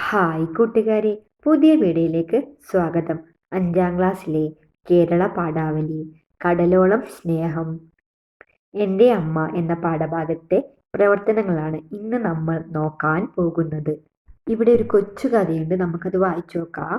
Hi കൂട്ടുകാരെ, പുതിയ വീഡിയോയിലേക്ക് സ്വാഗതം. 5ാം ക്ലാസ്സിലെ കേരള പാഠാവലി കടലോളം സ്നേഹം എൻ്റെ അമ്മ എന്ന പാഠഭാഗത്തെ പ്രവർത്തനങ്ങളാണ് ഇന്ന് നമ്മൾ നോക്കാൻ പോകുന്നത്. ഇവിടെ ഒരു കൊച്ചു കഥയുണ്ട്, നമുക്കത് വായിച്ചു നോക്കാം.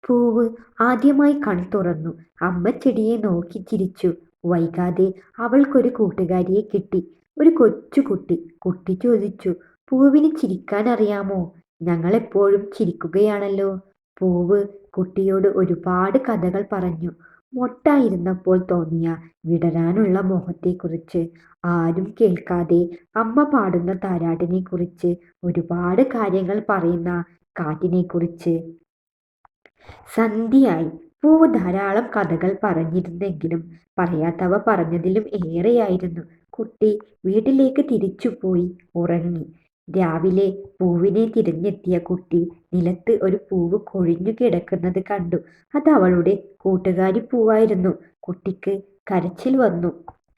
പൂവ് ആദ്യമായി കൺ തുറന്നു. അമ്മ ചെടിയെ നോക്കി ചിരിച്ചു. വൈകാതെ അവൾക്കൊരു കൂട്ടുകാരിയെ കിട്ടി, ഒരു കൊച്ചു കുട്ടി. കുട്ടി ചോദിച്ചു, പൂവിന് ചിരിക്കാൻ അറിയാമോ? ഞങ്ങളെപ്പോഴും ചിരിക്കുകയാണല്ലോ. പൂവ് കുട്ടിയോട് ഒരുപാട് കഥകൾ പറഞ്ഞു. മൊട്ടായിരുന്നപ്പോൾ തോന്നിയ വിടരാനുള്ള മോഹത്തെക്കുറിച്ച്, ആരും കേൾക്കാതെ അമ്മ പാടുന്ന താരാട്ടിനെക്കുറിച്ച്, ഒരുപാട് കാര്യങ്ങൾ പറയുന്ന കാറ്റിനെക്കുറിച്ച്. സന്ധ്യയായി. പൂവ് ധാരാളം കഥകൾ പറഞ്ഞിരുന്നെങ്കിലും പറയാത്തവ പറഞ്ഞതിലും ഏറെയായിരുന്നു. കുട്ടി വീട്ടിലേക്ക് തിരിച്ചുപോയി ഉറങ്ങി. രാവിലെ പൂവിനെ തിരഞ്ഞെത്തിയ കുട്ടി നിലത്ത് ഒരു പൂവ് കൊഴിഞ്ഞു കിടക്കുന്നത് കണ്ടു. അത് അവളുടെ കൂട്ടുകാരി പൂവായിരുന്നു. കുട്ടിക്ക് കരച്ചിൽ വന്നു.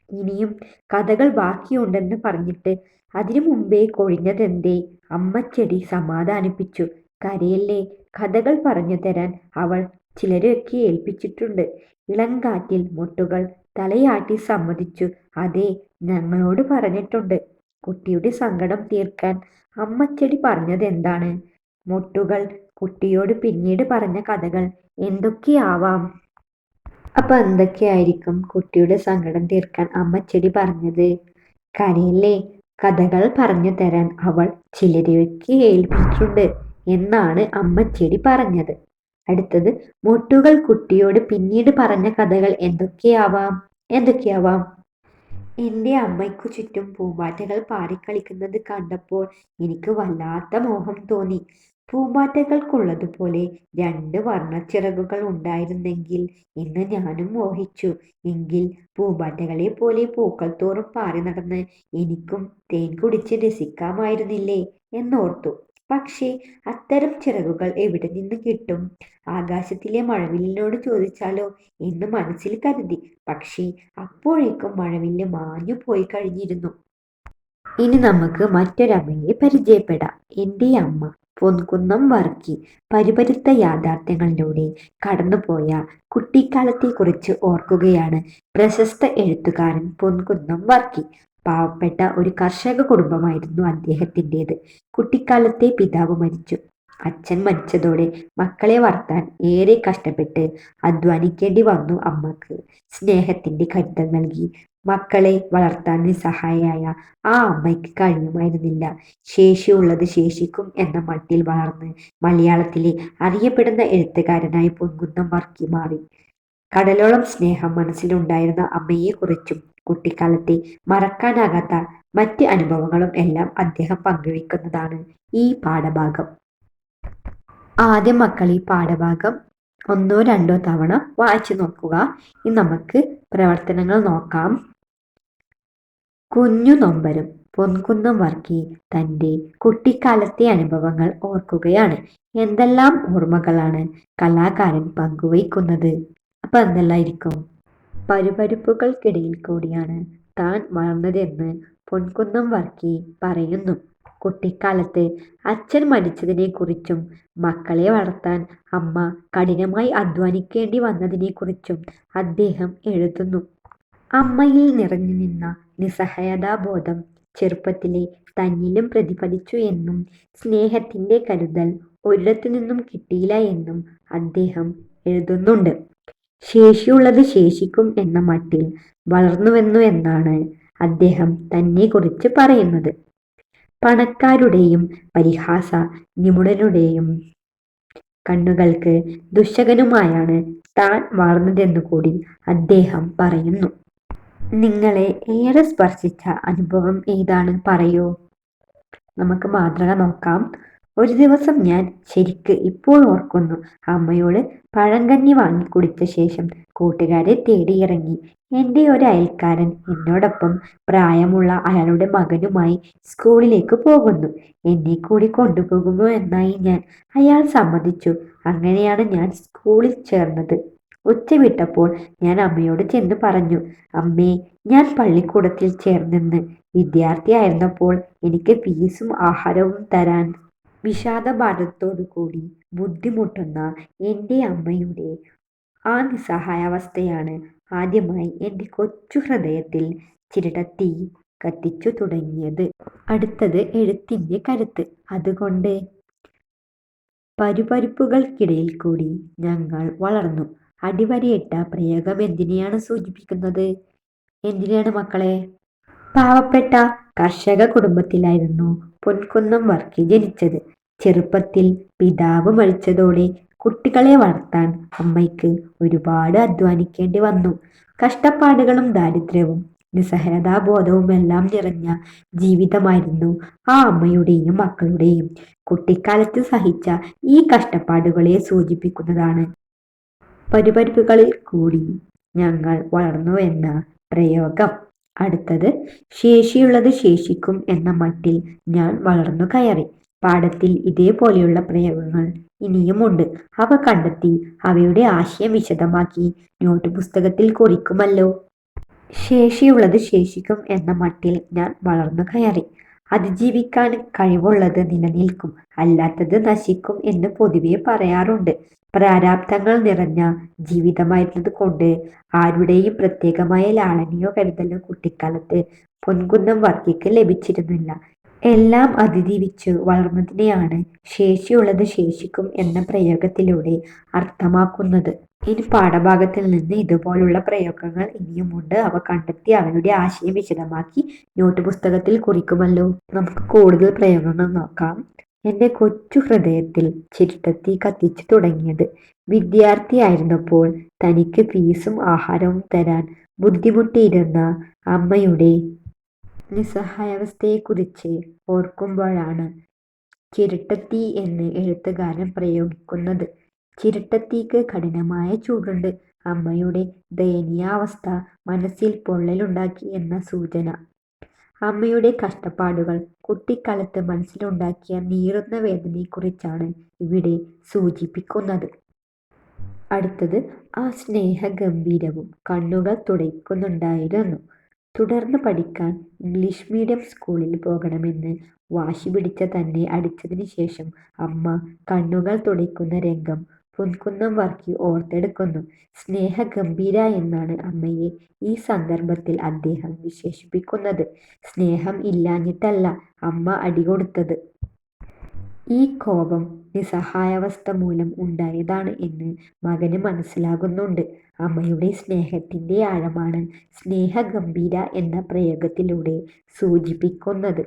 ഇനിയും കഥകൾ ബാക്കിയുണ്ടെന്ന് പറഞ്ഞിട്ട് അതിനു മുമ്പേ കൊഴിഞ്ഞതെന്തേ? അമ്മച്ചെടി സമാധാനിപ്പിച്ചു. കരയല്ലേ, കഥകൾ പറഞ്ഞു തരാൻ അവൾ ചിലരെയൊക്കെ ഏൽപ്പിച്ചിട്ടുണ്ട്. ഇളങ്കാറ്റിൽ മൊട്ടുകൾ തലയാട്ടി സമ്മതിച്ചു. അതെ, ഞങ്ങളോട് പറഞ്ഞിട്ടുണ്ട്. കുട്ടിയുടെ സങ്കടം തീർക്കാൻ അമ്മച്ചെടി പറഞ്ഞതെന്താണ്? മൊട്ടുകൾ കുട്ടിയോട് പിന്നീട് പറഞ്ഞ കഥകൾ എന്തൊക്കെയാവാം? അപ്പൊ എന്തൊക്കെയായിരിക്കും കുട്ടിയുടെ സങ്കടം തീർക്കാൻ അമ്മച്ചെടി പറഞ്ഞത്? കരയല്ലേ, കഥകൾ പറഞ്ഞു തരാൻ അവൾ ചിലരെയൊക്കെ ഏൽപ്പിച്ചിട്ടുണ്ട് എന്നാണ് അമ്മച്ചെടി പറഞ്ഞത്. അടുത്തത്, മൊട്ടുകൾ കുട്ടിയോട് പിന്നീട് പറഞ്ഞ കഥകൾ എന്തൊക്കെയാവാം? എൻ്റെ അമ്മയ്ക്കു ചുറ്റും പൂമ്പാറ്റകൾ പാറിക്കളിക്കുന്നത് കണ്ടപ്പോൾ എനിക്ക് വല്ലാത്ത മോഹം തോന്നി. പൂമ്പാറ്റകൾക്കുള്ളതുപോലെ 2 വർണ്ണച്ചിറകുകൾ ഉണ്ടായിരുന്നെങ്കിൽ എന്ന് ഞാനും മോഹിച്ചു. എങ്കിൽ പൂമ്പാറ്റകളെ പോലെ പൂക്കൾ തോറും പാറി നടന്ന് എനിക്കും തേൻ കുടിച്ച് രസിക്കാമായിരുന്നില്ലേ എന്നോർത്തു. പക്ഷേ അത്തരം ചിറകുകൾ എവിടെ നിന്ന് കിട്ടും? ആകാശത്തിലെ മഴവില്ലിനോട് ചോദിച്ചാലോ എന്ന് മനസ്സിൽ കരുതി. പക്ഷേ അപ്പോഴേക്കും മഴവില്ല് മാഞ്ഞു പോയി കഴിഞ്ഞിരുന്നു. ഇനി നമുക്ക് മറ്റൊരമ്മയെ പരിചയപ്പെടാം. എൻ്റെ അമ്മ പൊൻകുന്നം വർക്കി. പരിപരുത്ത യാഥാർത്ഥ്യങ്ങളിലൂടെ കടന്നുപോയ കുട്ടിക്കാലത്തെക്കുറിച്ച് ഓർക്കുകയാണ് പ്രശസ്ത എഴുത്തുകാരൻ പൊൻകുന്നം വർക്കി. പാവപ്പെട്ട ഒരു കർഷക കുടുംബമായിരുന്നു അദ്ദേഹത്തിൻ്റെത്. കുട്ടിക്കാലത്തെ പിതാവ് മരിച്ചു. അച്ഛൻ മരിച്ചതോടെ മക്കളെ വളർത്താൻ ഏറെ കഷ്ടപ്പെട്ട് അധ്വാനിക്കേണ്ടി വന്നു അമ്മക്ക്. സ്നേഹത്തിന്റെ കരുതൽ നൽകി മക്കളെ വളർത്താൻ നിസ്സഹായയായ ആ അമ്മയ്ക്ക് കഴിയുമായിരുന്നില്ല. ശേഷിയുള്ളത് ശേഷിക്കും എന്ന മട്ടിൽ വളർന്ന് മലയാളത്തിലെ അറിയപ്പെടുന്ന എഴുത്തുകാരനായി പൊൻകുന്നം വർക്കി മാറി. കടലോളം സ്നേഹം മനസ്സിലുണ്ടായിരുന്ന അമ്മയെക്കുറിച്ചും കുട്ടിക്കാലത്തെ മറക്കാനാകാത്ത മറ്റ് അനുഭവങ്ങളും എല്ലാം അദ്ദേഹം പങ്കുവെക്കുന്നതാണ് ഈ പാഠഭാഗം. ആദ്യം മക്കൾ ഈ പാഠഭാഗം 1-2 തവണ വായിച്ചു നോക്കുക. ഇനി നമുക്ക് പ്രവർത്തനങ്ങൾ നോക്കാം. കുഞ്ഞു നൊമ്പരം. പൊൻകുന്നം വർക്കി തൻ്റെ കുട്ടിക്കാലത്തെ അനുഭവങ്ങൾ ഓർക്കുകയാണ്. എന്തെല്ലാം ഓർമ്മകളാണ് കലാകാരൻ പങ്കുവയ്ക്കുന്നത്? അപ്പൊ എന്തെല്ലായിരിക്കും? പരുപരുപ്പുകൾക്കിടയിൽ കൂടിയാണ് താൻ വളർന്നതെന്ന് പൊൻകുന്നം വർക്കി പറയുന്നു. കുട്ടിക്കാലത്ത് അച്ഛൻ മരിച്ചതിനെക്കുറിച്ചും മക്കളെ വളർത്താൻ അമ്മ കഠിനമായി അധ്വാനിക്കേണ്ടി വന്നതിനെക്കുറിച്ചും അദ്ദേഹം എഴുതുന്നു. അമ്മയിൽ നിറഞ്ഞു നിന്ന നിസ്സഹായതാബോധം ചെറുപ്പത്തിലെ തന്നിലും പ്രതിഫലിച്ചു എന്നും സ്നേഹത്തിന്റെ കരുതൽ ഒരിടത്തു നിന്നും കിട്ടിയില്ല എന്നും അദ്ദേഹം എഴുതുന്നുണ്ട്. ശേഷിയുള്ളത് ശേഷിക്കും എന്ന മട്ടിൽ വളർന്നുവെന്നു എന്നാണ് അദ്ദേഹം തന്നെക്കുറിച്ച് പറയുന്നത്. പണക്കാരുടെയും പരിഹാസ നിപുണരുടെയും കണ്ണുകൾക്ക് ദുശകനുമായാണ് താൻ വളർന്നതെന്നുകൂടി അദ്ദേഹം പറയുന്നു. നിങ്ങളെ ഏറെ സ്പർശിച്ച അനുഭവം ഏതാണ്? പറയൂ. നമുക്ക് മാതൃക നോക്കാം. ഒരു ദിവസം ഞാൻ ശരിക്ക് ഇപ്പോൾ ഓർക്കുന്നു. അമ്മയോട് പഴങ്കഞ്ഞി വാങ്ങി കുടിച്ച ശേഷം കൂട്ടുകാരെ തേടിയിറങ്ങി. എൻ്റെ ഒരു അയൽക്കാരൻ എന്നോടൊപ്പം പ്രായമുള്ള അയാളുടെ മകനുമായി സ്കൂളിലേക്ക് പോകുന്നു. എന്നെ കൂടി കൊണ്ടുപോകുമോ എന്നായി ഞാൻ. അയാൾ സമ്മതിച്ചു. അങ്ങനെയാണ് ഞാൻ സ്കൂളിൽ ചേർന്നത്. ഉച്ച വിട്ടപ്പോൾ ഞാൻ അമ്മയോട് ചെന്ന് പറഞ്ഞു, അമ്മേ, ഞാൻ പള്ളിക്കൂടത്തിൽ ചേർന്നെന്ന്. വിദ്യാർത്ഥിയായിരുന്നപ്പോൾ എനിക്ക് ഫീസും ആഹാരവും തരാൻ വിഷാദഭാരത്തോടുകൂടി ബുദ്ധിമുട്ടുന്ന എൻ്റെ അമ്മയുടെ ആ നിസ്സഹായാവസ്ഥയാണ് ആദ്യമായി എൻ്റെ കൊച്ചു ഹൃദയത്തിൽ ചിരട്ടത്തീ കത്തിച്ചു തുടങ്ങിയത്. അടുത്തത് എഴുത്തിൻ്റെ കരുത്ത്. അതുകൊണ്ട് പരുപരുപ്പുകൾക്കിടയിൽ കൂടി ഞങ്ങൾ വളർന്നു. അടിവരയിട്ട പ്രയോഗം എന്തിനെയാണ് സൂചിപ്പിക്കുന്നത്? എന്തിനാണ് മക്കളെ? പാവപ്പെട്ട കർഷക കുടുംബത്തിലായിരുന്നു പൊൻകുന്നം വർക്കി ജനിച്ചത്. ചെറുപ്പത്തിൽ പിതാവ് മരിച്ചതോടെ കുട്ടികളെ വളർത്താൻ അമ്മയ്ക്ക് ഒരുപാട് അധ്വാനിക്കേണ്ടി വന്നു. കഷ്ടപ്പാടുകളും ദാരിദ്ര്യവും നിസ്സഹായതാബോധവുമെല്ലാം നിറഞ്ഞ ജീവിതമായിരുന്നു ആ അമ്മയുടെയും മക്കളുടെയും. കുട്ടിക്കാലത്ത് സഹിച്ച ഈ കഷ്ടപ്പാടുകളെ സൂചിപ്പിക്കുന്നതാണ് പരുപരുപ്പുകളിൽ കൂടി ഞങ്ങൾ വളർന്നു എന്ന പ്രയോഗം. അടുത്തത് ശേഷിയുള്ളത് ശേഷിക്കും എന്ന മട്ടിൽ ഞാൻ വളർന്നു കയറി. പാഠത്തിൽ ഇതേപോലെയുള്ള പ്രയോഗങ്ങൾ ഇനിയുമുണ്ട്. അവ കണ്ടെത്തി അവയുടെ ആശയം വിശദമാക്കി നോട്ട് പുസ്തകത്തിൽ കുറിക്കുമല്ലോ. ശേഷിയുള്ളത് ശേഷിക്കും എന്ന മട്ടിൽ ഞാൻ വളർന്നു കയറി. അതിജീവിക്കാൻ കഴിവുള്ളത് നിലനിൽക്കും, അല്ലാത്തത് നശിക്കും എന്ന് പൊതുവെ പറയാറുണ്ട്. പ്രാരാബ്ധങ്ങൾ നിറഞ്ഞ ജീവിതമായിരുന്നത് കൊണ്ട് ആരുടെയും പ്രത്യേകമായ ലാളനയോ കരുതലോ കുട്ടിക്കാലത്ത് പൊൻകുന്നം വർക്കിക്ക് ലഭിച്ചിരുന്നില്ല. എല്ലാം അതിജീവിച്ചു വളർന്നതിനെയാണ് ശേഷിയുള്ളത് ശേഷിക്കും എന്ന പ്രയോഗത്തിലൂടെ അർത്ഥമാക്കുന്നത്. ഇനി പാഠഭാഗത്തിൽ നിന്ന് ഇതുപോലുള്ള പ്രയോഗങ്ങൾ ഇനിയുമുണ്ട്. അവ കണ്ടെത്തി അവയുടെ ആശയം വിശദമാക്കി നോട്ട് പുസ്തകത്തിൽ കുറിക്കുമല്ലോ. നമുക്ക് കൂടുതൽ പ്രയോഗങ്ങൾ നോക്കാം. എൻ്റെ കൊച്ചു ഹൃദയത്തിൽ ചിരട്ടത്തീ കത്തിച്ചു തുടങ്ങിയത്. വിദ്യാർത്ഥിയായിരുന്നപ്പോൾ തനിക്ക് ഫീസും ആഹാരവും തരാൻ ബുദ്ധിമുട്ടിയിരുന്ന അമ്മയുടെ നിസ്സഹായാവസ്ഥയെക്കുറിച്ച് ഓർക്കുമ്പോഴാണ് ചിരട്ടത്തീ എന്ന് എഴുത്തുകാരൻ പ്രയോഗിക്കുന്നത്. ചിരട്ടത്തീക്ക് കഠിനമായ ചൂടുണ്ട്. അമ്മയുടെ ദയനീയാവസ്ഥ മനസ്സിൽ പൊള്ളലുണ്ടാക്കി എന്ന സൂചന. അമ്മയുടെ കഷ്ടപ്പാടുകൾ കുട്ടിക്കാലത്ത് മനസ്സിലുണ്ടാക്കിയ നീറുന്ന വേദനയെക്കുറിച്ചാണ് ഇവിടെ സൂചിപ്പിക്കുന്നത്. അടുത്തത് ആ സ്നേഹഗംഭീരവും കണ്ണുകൾ തുടയ്ക്കുന്നുണ്ടായിരുന്നു. തുടർന്ന് പഠിക്കാൻ ഇംഗ്ലീഷ് മീഡിയം സ്കൂളിൽ പോകണമെന്ന് വാശി പിടിച്ച തന്നെ അടിച്ചതിന് ശേഷം അമ്മ കണ്ണുകൾ തുടയ്ക്കുന്ന രംഗം പൊൻകുന്നം വർക്കി ഓർത്തെടുക്കുന്നു. സ്നേഹഗംഭീര എന്നാണ് അമ്മയെ ഈ സന്ദർഭത്തിൽ അദ്ദേഹം വിശേഷിപ്പിക്കുന്നത്. സ്നേഹം ഇല്ലാഞ്ഞിട്ടല്ല അമ്മ അടികൊടുത്തത്. ഈ കോപം നിസ്സഹായാവസ്ഥ മൂലം ഉണ്ടായതാണ് എന്ന് മകന് മനസ്സിലാകുന്നുണ്ട്. അമ്മയുടെ സ്നേഹത്തിന്റെ ആഴമാണ് സ്നേഹഗംഭീര എന്ന പ്രയോഗത്തിലൂടെ സൂചിപ്പിക്കുന്നത്.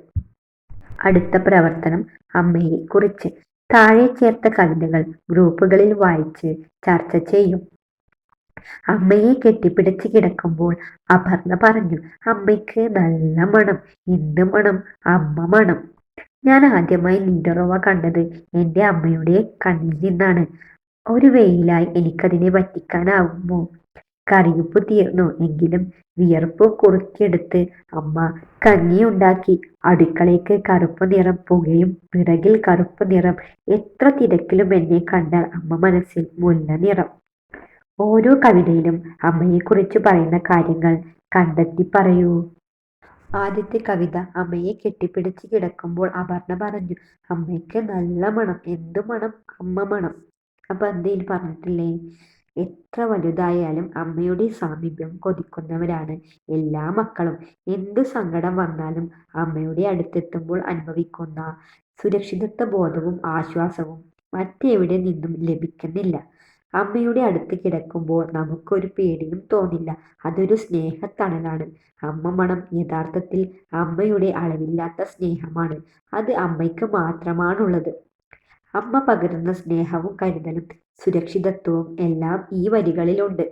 അടുത്ത പ്രവർത്തനം അമ്മയെ കുറിച്ച്. താഴെ ചേർത്ത കവിതകൾ ഗ്രൂപ്പുകളിൽ വായിച്ച് ചർച്ച ചെയ്യും. അമ്മയെ കെട്ടിപ്പിടിച്ച് കിടക്കുമ്പോൾ അപർണ പറഞ്ഞു, അമ്മയ്ക്ക് നല്ല മണം, എന്ത് മണം, അമ്മ മണം. ഞാൻ ആദ്യമായി നീരുറവ കണ്ടത് എൻ്റെ അമ്മയുടെ കണ്ണിൽ നിന്നാണ്. ഒരു വെയിലായി എനിക്കതിനെ പറ്റിക്കാനാവുമോ? കറിയുപ്പ് തീർന്നു എങ്കിലും വിയർപ്പ് കുറുക്കിയെടുത്ത് അമ്മ കഞ്ഞിയുണ്ടാക്കി. അടുക്കളയ്ക്ക് കറുപ്പ് നിറം, പുകയും പിറകിൽ കറുപ്പ് നിറം. എത്ര തിരക്കിലും എന്നെ കണ്ടാൽ അമ്മ മനസ്സിൽ മുല്ല നിറം. ഓരോ കവിതയിലും അമ്മയെക്കുറിച്ച് പറയുന്ന കാര്യങ്ങൾ കണ്ടെത്തി പറയൂ. ആദ്യത്തെ കവിത അമ്മയെ കെട്ടിപ്പിടിച്ച് കിടക്കുമ്പോൾ അപർണ പറഞ്ഞു, അമ്മയ്ക്ക് നല്ല മണം, എന്തു മണം, അമ്മ മണം. അപ്പൊ എന്തേലും പറഞ്ഞിട്ടില്ലേ? എത്ര വലുതായാലും അമ്മയുടെ സാമീപ്യം കൊതിക്കുന്നവരാണ് എല്ലാ മക്കളും. എന്തു സങ്കടം വന്നാലും അമ്മയുടെ അടുത്തെത്തുമ്പോൾ അനുഭവിക്കുന്ന സുരക്ഷിതത്വ ബോധവും ആശ്വാസവും മറ്റെവിടെ നിന്നും ലഭിക്കുന്നില്ല. അമ്മയുടെ അടുത്ത് കിടക്കുമ്പോൾ നമുക്കൊരു പേടിയും തോന്നില്ല. അതൊരു സ്നേഹത്തണലാണ്. അമ്മ മണം യഥാർത്ഥത്തിൽ അമ്മയുടെ അളവില്ലാത്ത സ്നേഹമാണ്. അത് അമ്മയ്ക്ക് മാത്രമാണുള്ളത്. അമ്മ പകരുന്ന സ്നേഹവും കരുതലും സുരക്ഷിതത്വവും എല്ലാം ഈ വരികളിലുണ്ട്.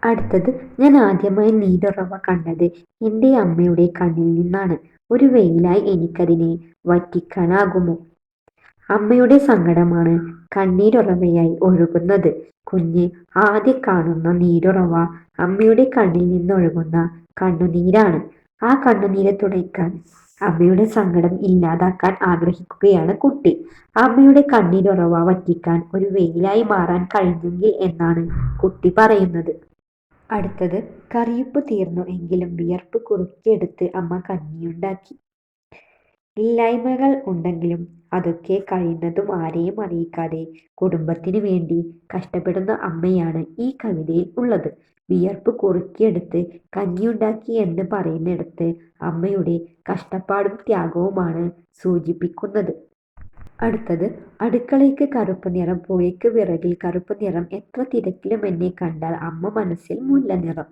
അടുത്തത് ഞാൻ ആദ്യമായി നീരുറവ കണ്ടത് എൻ്റെ അമ്മയുടെ കണ്ണിൽ നിന്നാണ്. ഒരു വെയിലായി എനിക്കതിനെ വറ്റിക്കാനാകുമോ? അമ്മയുടെ സങ്കടമാണ് കണ്ണീരുറവയായി ഒഴുകുന്നത്. കുഞ്ഞ് ആദ്യം കാണുന്ന നീരുറവ അമ്മയുടെ കണ്ണിൽ നിന്നൊഴുകുന്ന കണ്ണുനീരാണ്. ആ കണ്ണുനീരെ തുടയ്ക്കാൻ, അമ്മയുടെ സങ്കടം ഇല്ലാതാക്കാൻ ആഗ്രഹിക്കുകയാണ് കുട്ടി. അമ്മയുടെ കണ്ണീരുറവ വറ്റിക്കാൻ ഒരു വെയിലായി മാറാൻ കഴിഞ്ഞെങ്കിൽ എന്നാണ് കുട്ടി പറയുന്നത്. അടുത്തത് കറിയുപ്പ് തീർന്നു എങ്കിലും വിയർപ്പ് കുറുക്കിയെടുത്ത് അമ്മ കഞ്ഞിയുണ്ടാക്കി. ഇല്ലായ്മകൾ ഉണ്ടെങ്കിലും അതൊക്കെ കഴിയുന്നതും ആരെയും അറിയിക്കാതെ കുടുംബത്തിന് വേണ്ടി കഷ്ടപ്പെടുന്ന അമ്മയാണ് ഈ കവിതയിൽ ഉള്ളത്. വിയർപ്പ് കുറുക്കിയെടുത്ത് കഞ്ഞിയുണ്ടാക്കി എന്ന് പറയുന്നിടത്ത് അമ്മയുടെ കഷ്ടപ്പാടും ത്യാഗവുമാണ് സൂചിപ്പിക്കുന്നത്. അടുത്തത്, അടുക്കളയ്ക്ക് കറുപ്പ് നിറം, പുഴയ്ക്ക് വിറകിൽ കറുപ്പ് നിറം, എത്ര തിരക്കിലും എന്നെ കണ്ടാൽ അമ്മ മനസ്സിൽ മുല്ല നിറം.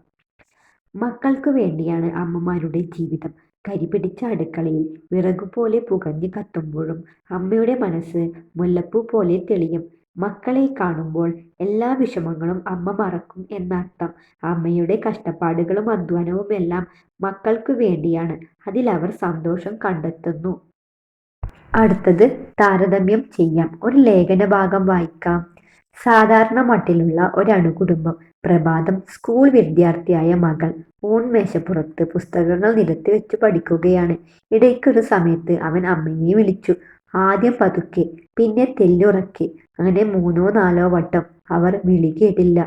മക്കൾക്കു വേണ്ടിയാണ് അമ്മമാരുടെ ജീവിതം. കരിപിടിച്ച അടുക്കളയിൽ വിറകുപോലെ പുകഞ്ഞ് കത്തുമ്പോഴും അമ്മയുടെ മനസ്സ് മുല്ലപ്പൂ പോലെ തെളിയും. മക്കളെ കാണുമ്പോൾ എല്ലാ വിഷമങ്ങളും അമ്മ മറക്കും എന്നർത്ഥം. അമ്മയുടെ കഷ്ടപ്പാടുകളും അധ്വാനവുമെല്ലാം മക്കൾക്കു വേണ്ടിയാണ്. അതിലവർ സന്തോഷം കണ്ടെത്തുന്നു. അടുത്തത്, താരതമ്യം ചെയ്യാം. ഒരു ലേഖന ഭാഗം വായിക്കാം. സാധാരണ മട്ടിലുള്ള ഒരണുകുടുംബം. പ്രഭാതം. സ്കൂൾ വിദ്യാർത്ഥിയായ മകൾ ഊൺമേശപ്പുറത്ത് പുസ്തകങ്ങൾ നിരത്തി വെച്ച് പഠിക്കുകയാണ്. ഇടയ്ക്കൊരു സമയത്ത് അവൻ അമ്മയെ വിളിച്ചു. ആദ്യം പതുക്കെ, പിന്നെ തെല്ലുറക്കെ. അങ്ങനെ 3-4 വട്ടം. അവർ വിളി കേട്ടില്ല.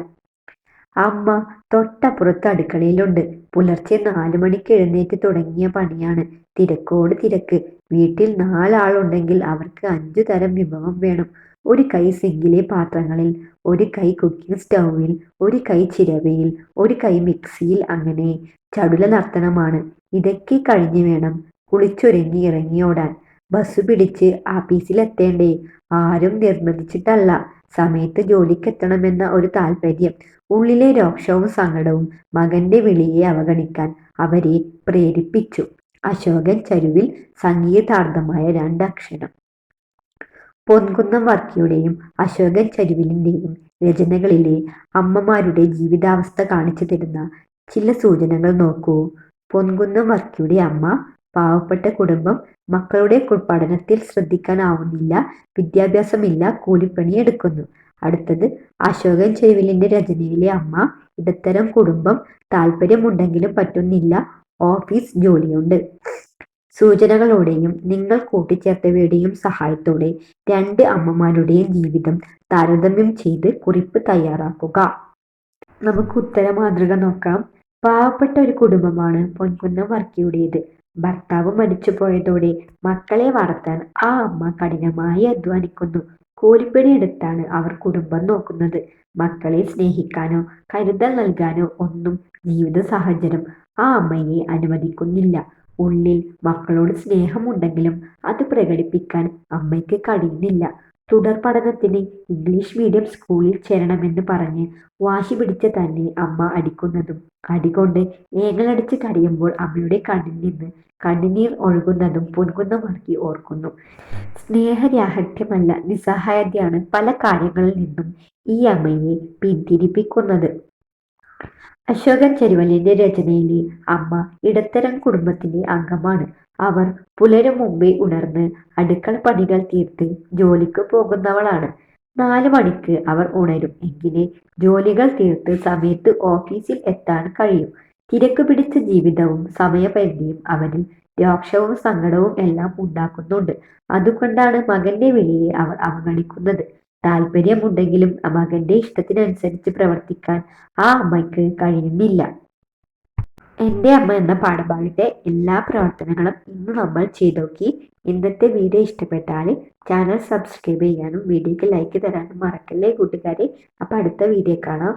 അമ്മ തൊട്ടപ്പുറത്ത് അടുക്കളയിലുണ്ട്. പുലർച്ചെ 4 മണിക്ക് എഴുന്നേറ്റ് തുടങ്ങിയ പണിയാണ്. തിരക്കോട് തിരക്ക്. വീട്ടിൽ 4 ആളുണ്ടെങ്കിൽ അവർക്ക് 5 തരം വിഭവം വേണം. ഒരു കൈ സിങ്കിലെ പാത്രങ്ങളിൽ, ഒരു കൈ കുക്കിംഗ് സ്റ്റൗവിൽ, ഒരു കൈ ചിരവയിൽ, ഒരു കൈ മിക്സിയിൽ. അങ്ങനെ ചടുല നർത്തനമാണ്. ഇതൊക്കെ കഴിഞ്ഞ് വേണം കുളിച്ചൊരുങ്ങി ഇറങ്ങിയോടാൻ. ബസ് പിടിച്ച് ആഫീസിലെത്തേണ്ടേ? ആരും നിർബന്ധിച്ചിട്ടല്ല. സമയത്ത് ജോലിക്കെത്തണമെന്ന ഒരു താല്പര്യം. ഉള്ളിലെ രോഷവും സങ്കടവും മകന്റെ വിളിയെ അവഗണിക്കാൻ അവരെ പ്രേരിപ്പിച്ചു. അശോകൻ ചരുവിൽ സംഗീതാർദ്ധമായ 2 അക്ഷരം. പൊൻകുന്നം വർക്കിയുടെയും അശോകൻ ചരുവിലിന്റെയും രചനകളിലെ അമ്മമാരുടെ ജീവിതാവസ്ഥ കാണിച്ചു തരുന്ന ചില സൂചനകൾ നോക്കൂ. പൊൻകുന്നം വർക്കിയുടെ അമ്മ. പാവപ്പെട്ട കുടുംബം. മക്കളുടെ പഠനത്തിൽ ശ്രദ്ധിക്കാനാവുന്നില്ല. വിദ്യാഭ്യാസമില്ല. കൂലിപ്പണി എടുക്കുന്നു. അടുത്തത്, അശോകൻ ചെരുവിലിന്റെ രചനയിലെ അമ്മ. ഇടത്തരം കുടുംബം. താല്പര്യമുണ്ടെങ്കിലും പറ്റുന്നില്ല. ഓഫീസ് ജോലിയുണ്ട്. സൂചനകളോടെയും നിങ്ങൾ കൂട്ടിച്ചേർത്തവയുടെയും സഹായത്തോടെ 2 അമ്മമാരുടെയും ജീവിതം താരതമ്യം ചെയ്ത് കുറിപ്പ് തയ്യാറാക്കുക. നമുക്ക് ഉത്തര മാതൃക നോക്കാം. പാവപ്പെട്ട ഒരു കുടുംബമാണ് പൊൻകുന്നം വർക്കിയുടേത്. ഭർത്താവ് മരിച്ചുപോയതോടെ മക്കളെ വളർത്താൻ ആ അമ്മ കഠിനമായി അധ്വാനിക്കുന്നു. കൂലിപ്പണി എടുത്താണ് അവർ കുടുംബം നോക്കുന്നത്. മക്കളെ സ്നേഹിക്കാനോ കരുതൽ നൽകാനോ ഒന്നും ജീവിത സാഹചര്യം ആ അമ്മയെ അനുവദിക്കുന്നില്ല. ഉള്ളിൽ മക്കളോട് സ്നേഹമുണ്ടെങ്കിലും അത് പ്രകടിപ്പിക്കാൻ അമ്മയ്ക്ക് കഴിയുന്നില്ല. തുടർ പഠനത്തിന് ഇംഗ്ലീഷ് മീഡിയം സ്കൂളിൽ ചേരണമെന്ന് പറഞ്ഞ് വാശി പിടിച്ച് തന്നെ അമ്മ അടിക്കുന്നതും, അടികൊണ്ട് ഏങ്ങലടിച്ച് കരയുമ്പോൾ അമ്മയുടെ കണ്ണിൽ നിന്ന് കണ്ണുനീർ ഒഴുകുന്നതും പൊൻകുന്നം വർക്കി ഓർക്കുന്നു. സ്നേഹരാഹിത്യമല്ല, നിസ്സഹായതയാണ് പല കാര്യങ്ങളിൽ നിന്നും ഈ അമ്മയെ പിന്തിരിപ്പിക്കുന്നത്. അശോകൻ ചെരുവലിന്റെ രചനയിലെ അമ്മ ഇടത്തരം കുടുംബത്തിലെ അംഗമാണ്. അവർ പുലരും മുമ്പേ ഉണർന്ന് അടുക്കള പണികൾ തീർത്ത് ജോലിക്ക് പോകുന്നവളാണ്. 4 മണിക്ക് അവർ ഉണരും. എങ്കിലേ ജോലികൾ തീർത്ത് സമയത്ത് ഓഫീസിൽ എത്താൻ കഴിയും. തിരക്ക് പിടിച്ച ജീവിതവും സമയപരിധിയും അവനിൽ രോക്ഷവും സങ്കടവും എല്ലാം ഉണ്ടാക്കുന്നുണ്ട്. അതുകൊണ്ടാണ് മകന്റെ വിളിയെ അവർ അവഗണിക്കുന്നത്. താല്പര്യമുണ്ടെങ്കിലും മകന്റെ ഇഷ്ടത്തിനനുസരിച്ച് പ്രവർത്തിക്കാൻ ആ അമ്മയ്ക്ക് കഴിയുന്നില്ല. എൻ്റെ അമ്മ എന്ന പാഠഭാഗത്തെ എല്ലാ പ്രവർത്തനങ്ങളും ഇന്ന് നമ്മൾ ചെയ്തു നോക്കി. ഇന്നത്തെ വീഡിയോ ഇഷ്ടപ്പെട്ടാൽ ചാനൽ സബ്സ്ക്രൈബ് ചെയ്യാനും വീഡിയോക്ക് ലൈക്ക് തരാനും മറക്കല്ലേ കൂട്ടുകാരെ. അപ്പോൾ അടുത്ത വീഡിയോ കാണാം.